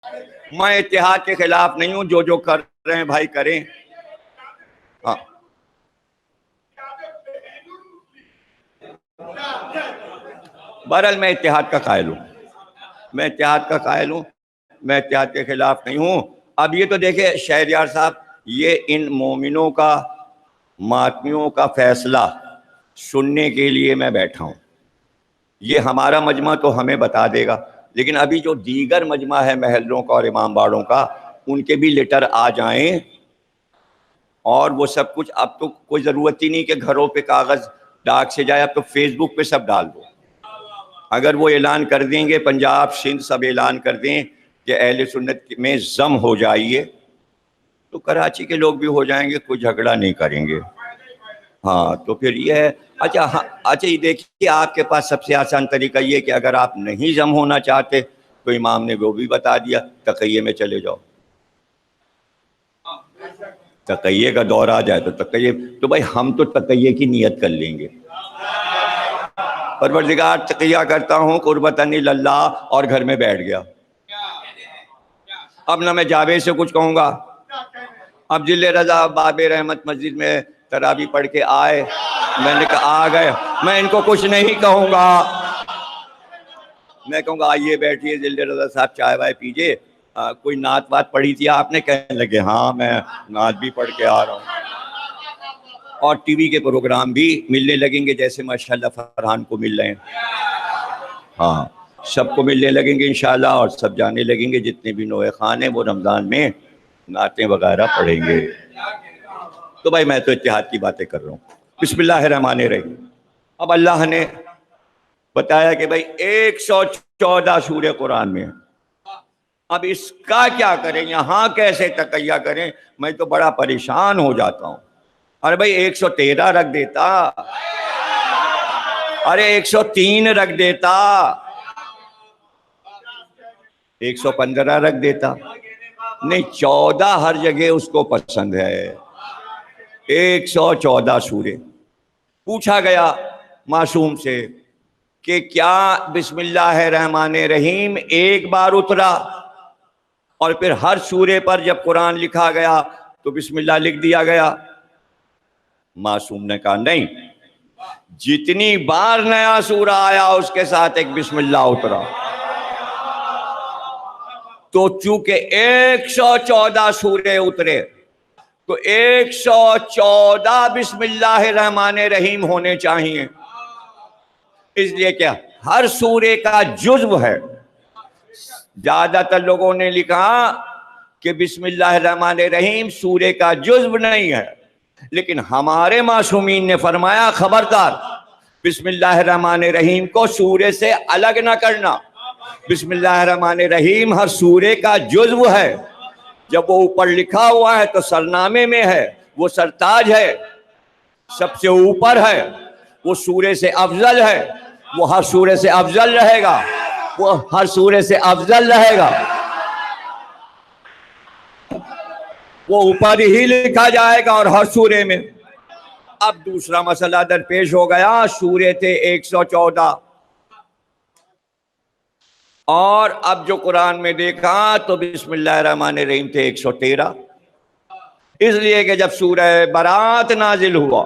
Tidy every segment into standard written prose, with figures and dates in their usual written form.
میں اتحاد کے خلاف نہیں ہوں، جو کر رہے ہیں بھائی کریں. ہاں بہرحال میں اتحاد کا قائل ہوں، میں اتحاد کے خلاف نہیں ہوں. اب یہ تو دیکھیں شہریار صاحب، یہ ان مومنوں کا، ماتمیوں کا فیصلہ سننے کے لیے میں بیٹھا ہوں. یہ ہمارا مجمع تو ہمیں بتا دے گا، لیکن ابھی جو دیگر مجمع ہے محلوں کا اور امام باڑوں کا، ان کے بھی لیٹر آ جائیں اور وہ سب کچھ. اب تو کوئی ضرورت ہی نہیں کہ گھروں پہ کاغذ ڈاک سے جائے، اب تو فیس بک پہ سب ڈال دو. اگر وہ اعلان کر دیں گے، پنجاب سندھ سب اعلان کر دیں کہ اہل سنت میں ضم ہو جائیے، تو کراچی کے لوگ بھی ہو جائیں گے، کوئی جھگڑا نہیں کریں گے. ہاں تو پھر یہ ہے. اچھا یہ دیکھیے، آپ کے پاس سب سے آسان طریقہ یہ کہ اگر آپ نہیں ضم ہونا چاہتے تو امام نے وہ بھی بتا دیا، تقیے میں چلے جاؤ. تقیے کا دور آ جائے تو تقیے، تو بھائی ہم تو تقیے کی نیت کر لیں گے. پروردگار تقیہ کرتا ہوں قربتاً اللہ، اور گھر میں بیٹھ گیا. اب نہ میں جاوید سے کچھ کہوں گا. اب جل رضا باب رحمت مسجد میں تراویح پڑھ کے آئے، میں نے کہا آ گئے، میں ان کو کچھ نہیں کہوں گا. میں کہوں گا آئیے بیٹھیے جل رضا صاحب، چائے وائے پیجیے، کوئی نعت وات پڑھی تھی آپ نے؟ کہنے لگے ہاں میں نعت بھی پڑھ کے آ رہا ہوں. اور ٹی وی کے پروگرام بھی ملنے لگیں گے، جیسے ماشاءاللہ فرحان کو مل رہے ہیں. ہاں سب کو ملنے لگیں گے انشاءاللہ، اور سب جانے لگیں گے جتنے بھی نوے خان ہیں وہ رمضان میں نعتیں وغیرہ پڑھیں گے. تو بھائی میں تو اتحاد کی باتیں کر رہا ہوں. بسم اللہ الرحمن الرحیم. اب اللہ نے بتایا کہ بھائی 114 سورہ قرآن میں. اب اس کا کیا کریں، یہاں کیسے تقیہ کریں؟ میں تو بڑا پریشان ہو جاتا ہوں. ارے بھائی 113 رکھ دیتا، ارے 103 رکھ دیتا، 115 رکھ دیتا. نہیں 14 ہر جگہ اس کو پسند ہے. 114 سورے. پوچھا گیا معصوم سے کہ کیا بسم اللہ الرحمن الرحیم ایک بار اترا اور پھر ہر سورے پر جب قرآن لکھا گیا تو بسم اللہ لکھ دیا گیا؟ معصوم نے کہا نہیں، جتنی بار نیا سورہ آیا اس کے ساتھ ایک بسم اللہ اترا. تو چونکہ 114 سورے اترے تو 114 بسم اللہ الرحمن الرحیم ہونے چاہیے. اس لیے کہ ہر سورے کا جزو ہے. زیادہ تر لوگوں نے لکھا کہ بسم اللہ الرحمن الرحیم سورے کا جزو نہیں ہے، لیکن ہمارے معصومین نے فرمایا خبردار، بسم اللہ الرحمن الرحیم کو سورے سے الگ نہ کرنا. بسم اللہ الرحمن الرحیم ہر سورے کا جزو ہے. جب وہ اوپر لکھا ہوا ہے تو سرنامے میں ہے، وہ سرتاج ہے، سب سے اوپر ہے، وہ سورے سے افضل ہے، وہ ہر سورے سے افضل رہے گا، وہ ہر سورے سے افضل رہے گا، وہ اوپر ہی لکھا جائے گا اور ہر سورے میں. اب دوسرا مسئلہ درپیش ہو گیا. سورے تھے 114 اور اب جو قرآن میں دیکھا تو بسم اللہ الرحمن الرحیم تھے 113. اس لیے کہ جب سورہ برات نازل ہوا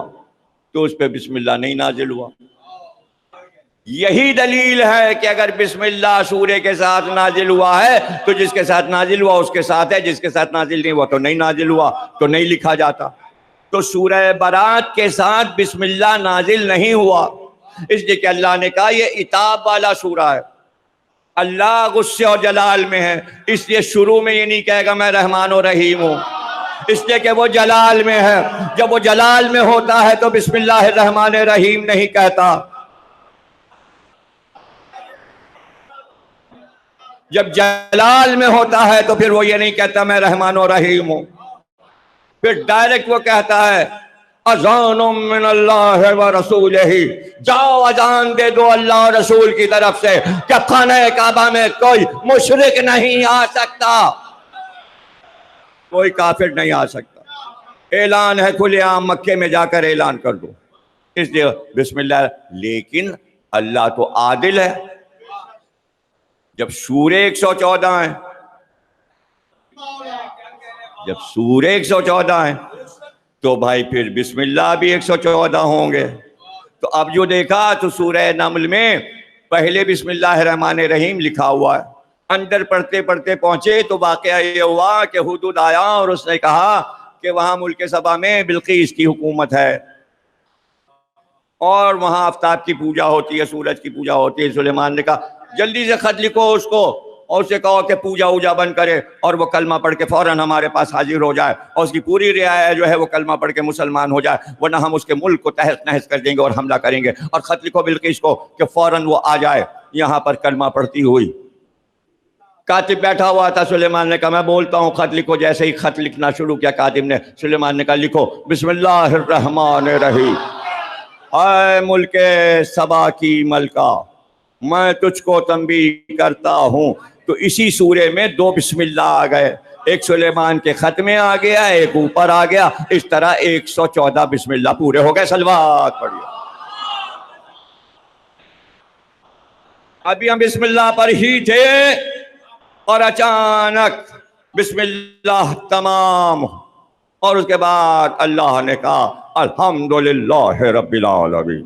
تو اس پہ بسم اللہ نہیں نازل ہوا. یہی دلیل ہے کہ اگر بسم اللہ سورے کے ساتھ نازل ہوا ہے تو جس کے ساتھ نازل ہوا اس کے ساتھ ہے، جس کے ساتھ نازل نہیں ہوا تو نہیں نازل ہوا، تو نہیں لکھا جاتا. تو سورہ برات کے ساتھ بسم اللہ نازل نہیں ہوا، اس لیے کہ اللہ نے کہا یہ عتاب والا سورہ ہے، اللہ غصے اور جلال میں ہے، اس لیے شروع میں یہ نہیں کہے گا میں رحمان و رحیم ہوں، اس لیے کہ وہ جلال میں ہے. جب وہ جلال میں ہوتا ہے تو بسم اللہ الرحمن الرحیم نہیں کہتا. جب جلال میں ہوتا ہے تو پھر وہ یہ نہیں کہتا میں رحمان و رحیم ہوں، پھر ڈائریکٹ وہ کہتا ہے اذان من اللہ و رسولہ، جاؤ اذان دے دو اللہ اور رسول کی طرف سے کہ خانہ کعبہ میں کوئی مشرک نہیں آ سکتا، کوئی کافر نہیں آ سکتا. اعلان ہے کھلے عام، مکے میں جا کر اعلان کر دو. اس لیے بسم اللہ. لیکن اللہ تو عادل ہے. جب سورے 114 ہیں جب سورے 114 ہیں تو بھائی پھر بسم اللہ بھی 114 ہوں گے. تو اب جو دیکھا تو سورہ نمل میں پہلے بسم اللہ الرحمن الرحیم لکھا ہوا ہے. اندر پڑھتے پڑھتے پہنچے تو واقعہ یہ ہوا کہ حدود آیا اور اس نے کہا کہ وہاں ملک سبا میں بلقیس کی حکومت ہے اور وہاں آفتاب کی پوجا ہوتی ہے, سورج کی پوجا ہوتی ہے. سلیمان نے کہا جلدی سے خط لکھو اس کو اور اسے کہو کہ پوجا اوجا بند کرے اور وہ کلمہ پڑھ کے فوراً ہمارے پاس حاضر ہو جائے اور اس کی پوری رعایا جو ہے وہ کلمہ پڑھ کے مسلمان ہو جائے, ورنہ ہم اس کے ملک کو تہس نہس کر دیں گے اور حملہ کریں گے. اور خط لکھو بلقیس کو کہ فوراً وہ آ جائے یہاں پر کلمہ پڑھتی ہوئی. کاتب بیٹھا ہوا تھا. سلیمان نے کہا میں بولتا ہوں خط لکھو. جیسے ہی خط لکھنا شروع کیا کاتب نے, سلیمان نے کہا لکھو بسم اللہ الرحمن الرحیم. اے ملک سبا کی ملکہ, میں تجھ کو تنبیہ کرتا ہوں. تو اسی سورے میں 2 بسم اللہ آ گئے, ایک سلیمان کے خط میں آ گیا, ایک اوپر آ گیا. اس طرح 114 بسم اللہ پورے ہو گئے. صلوات پڑھیے. ابھی ہم بسم اللہ پر ہی تھے اور اچانک بسم اللہ تمام, اور اس کے بعد اللہ نے کہا الحمدللہ رب العالمین.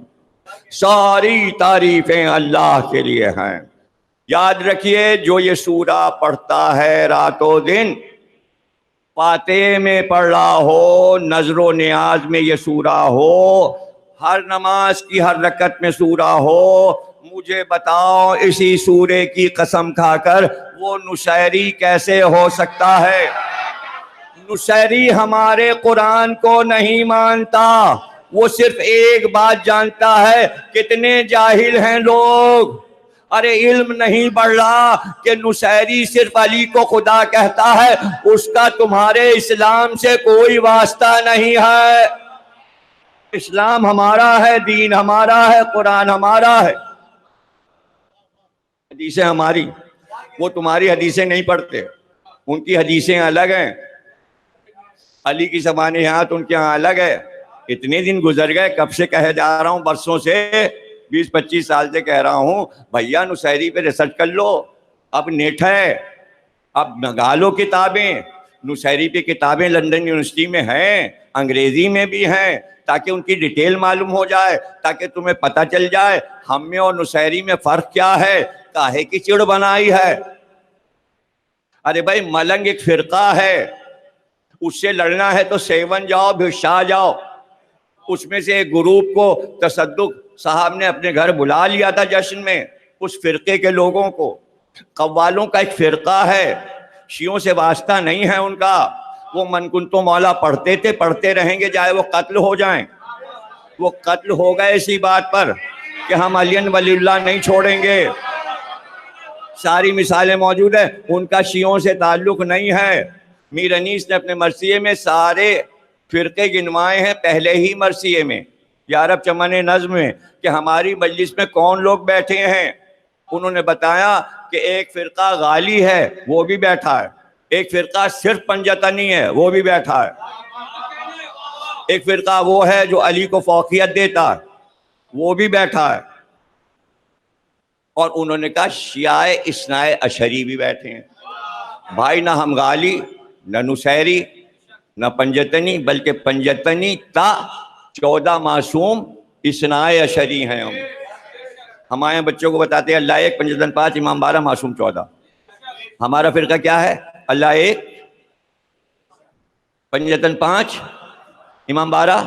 ساری تعریفیں اللہ کے لیے ہیں. یاد رکھیے جو یہ سورہ پڑھتا ہے رات و دن, فاتحے میں پڑھ رہا ہو, نذر و نیاز میں یہ سورہ ہو, ہر نماز کی ہر رکعت میں سورہ ہو, مجھے بتاؤ اسی سورے کی قسم کھا کر وہ نشیری کیسے ہو سکتا ہے؟ نشیری ہمارے قرآن کو نہیں مانتا, وہ صرف ایک بات جانتا ہے. کتنے جاہل ہیں لوگ, ارے علم نہیں بڑھ رہا کہ نشیری صرف علی کو خدا کہتا ہے, اس کا تمہارے اسلام سے کوئی واسطہ نہیں ہے. اسلام ہمارا ہے, دین ہمارا ہے, قرآن ہمارا ہے, حدیثیں ہماری. وہ تمہاری حدیثیں نہیں پڑھتے, ان کی حدیثیں الگ ہیں. علی کی زبان ہاتھ ان کے ہاں الگ ہے. اتنے دن گزر گئے, کب سے کہے جا رہا ہوں, برسوں سے, 20-25 سال سے کہہ رہا ہوں بھیا نشیری پہ ریسرچ کر لو. اب نیٹ ہے, اب منگا لو کتابیں. نشیری پہ کتابیں لندن یونیورسٹی میں ہیں, انگریزی میں بھی ہیں, تاکہ ان کی ڈیٹیل معلوم ہو جائے, تاکہ تمہیں پتہ چل جائے ہم میں اور نشیری میں فرق کیا ہے. کاہے کی چڑ بنائی ہے؟ ارے بھائی ملنگ ایک فرقہ ہے, اس سے لڑنا ہے تو سیون جاؤ, بھشا جاؤ. اس میں سے ایک گروپ کو تصدق صاحب نے اپنے گھر بلا لیا تھا جشن میں, اس فرقے کے لوگوں کو. قوالوں کا ایک فرقہ ہے, شیعوں سے واسطہ نہیں ہے ان کا. وہ من کنتو مولا پڑھتے تھے, پڑھتے رہیں گے چاہے وہ قتل ہو جائیں. وہ قتل ہو گئے اسی بات پر کہ ہم علی ولی اللہ نہیں چھوڑیں گے. ساری مثالیں موجود ہیں. ان کا شیعوں سے تعلق نہیں ہے. میر انیس نے اپنے مرثیے میں سارے فرقے گنوائے ہیں پہلے ہی مرثیے میں, یارب چمن نظم میں, کہ ہماری مجلس میں کون لوگ بیٹھے ہیں. انہوں نے بتایا کہ ایک فرقہ غالی ہے, وہ بھی بیٹھا ہے. ایک فرقہ صرف پنجتنی ہے, وہ بھی بیٹھا ہے. ایک فرقہ وہ ہے جو علی کو فوقیت دیتا ہے, وہ بھی بیٹھا ہے. اور انہوں نے کہا شیعہ اثنائے عشری بھی بیٹھے ہیں. بھائی نہ ہم غالی, نہ نشیری, نہ پنجتنی, بلکہ پنجتنی تا 14 معصوم اثنائے عشری ہیں ہم. ہمارے بچوں کو بتاتے ہیں اللہ ایک, پنجتن 5, امام 12, معصوم 14. ہمارا فرقہ کیا ہے؟ اللہ ایک, پنجتن 5, امام 12,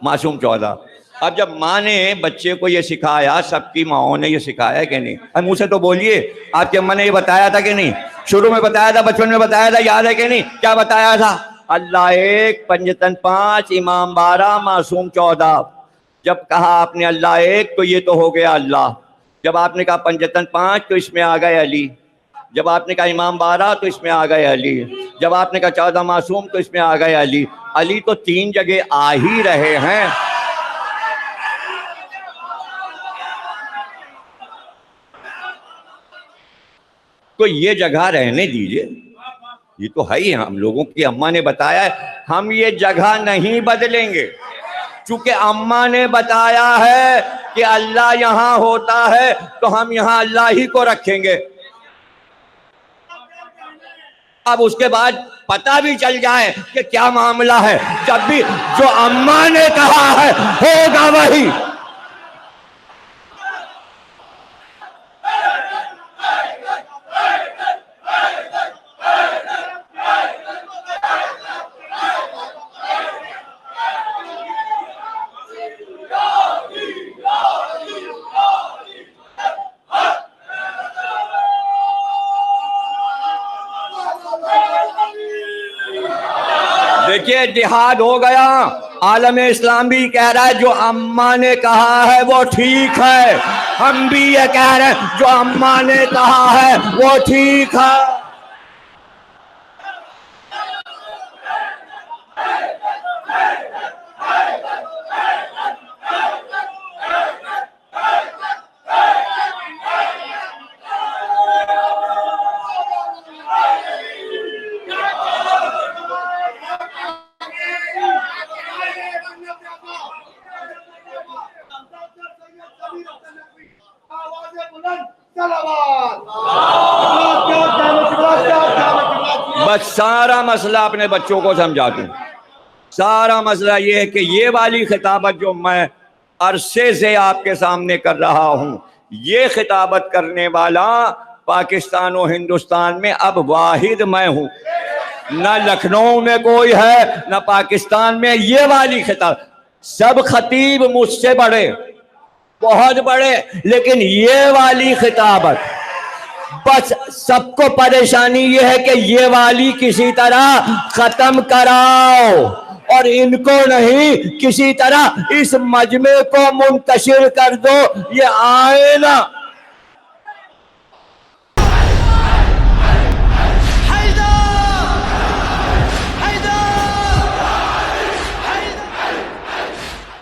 معصوم 14. اب جب ماں نے بچے کو یہ سکھایا, سب کی ماؤں نے یہ سکھایا کہ نہیں؟ اب منہ سے تو بولیے, آپ کی اماں نے یہ بتایا تھا کہ نہیں؟ شروع میں بتایا تھا, بچپن میں بتایا تھا, یاد ہے کہ نہیں؟ کیا بتایا تھا؟ اللہ ایک, پنجتن 5, امام 12, معصوم 14. جب کہا آپ نے اللہ ایک تو یہ تو ہو گیا اللہ. جب آپ نے کہا پنجتن 5 تو اس میں آ گئے علی. جب آپ نے کہا امام 12 تو اس میں آ گئے علی. جب آپ نے کہا 14 معصوم تو اس میں آ گئے علی. علی تو 3 جگہ آ ہی رہے ہیں. تو یہ جگہ رہنے دیجئے, یہ تو ہے ہی, ہم لوگوں کی اماں نے بتایا ہے, ہم یہ جگہ نہیں بدلیں گے. چونکہ اماں نے بتایا ہے کہ اللہ یہاں ہوتا ہے تو ہم یہاں اللہ ہی کو رکھیں گے. اب اس کے بعد پتہ بھی چل جائے کہ کیا معاملہ ہے. جب بھی جو اماں نے کہا ہے ہوگا وہی. دیکھیے جہاد ہو گیا. عالم اسلام بھی کہہ رہا ہے جو اماں نے کہا ہے وہ ٹھیک ہے. ہم بھی یہ کہہ رہے ہیں جو اماں نے کہا ہے وہ ٹھیک ہے. بس سارا مسئلہ اپنے بچوں کو سمجھا دوں. سارا مسئلہ یہ ہے کہ یہ والی خطابت جو میں عرصے سے آپ کے سامنے کر رہا ہوں، یہ خطابت کرنے والا پاکستان و ہندوستان میں اب واحد میں ہوں. نہ لکھنؤ میں کوئی ہے نہ پاکستان میں. یہ والی خطابت سب خطیب مجھ سے بڑے، بہت بڑے، لیکن یہ والی خطابت بس سب کو پریشانی یہ ہے کہ یہ والی کسی طرح ختم کراؤ اور ان کو نہیں، کسی طرح اس مجمع کو منتشر کر دو. یہ آئے نا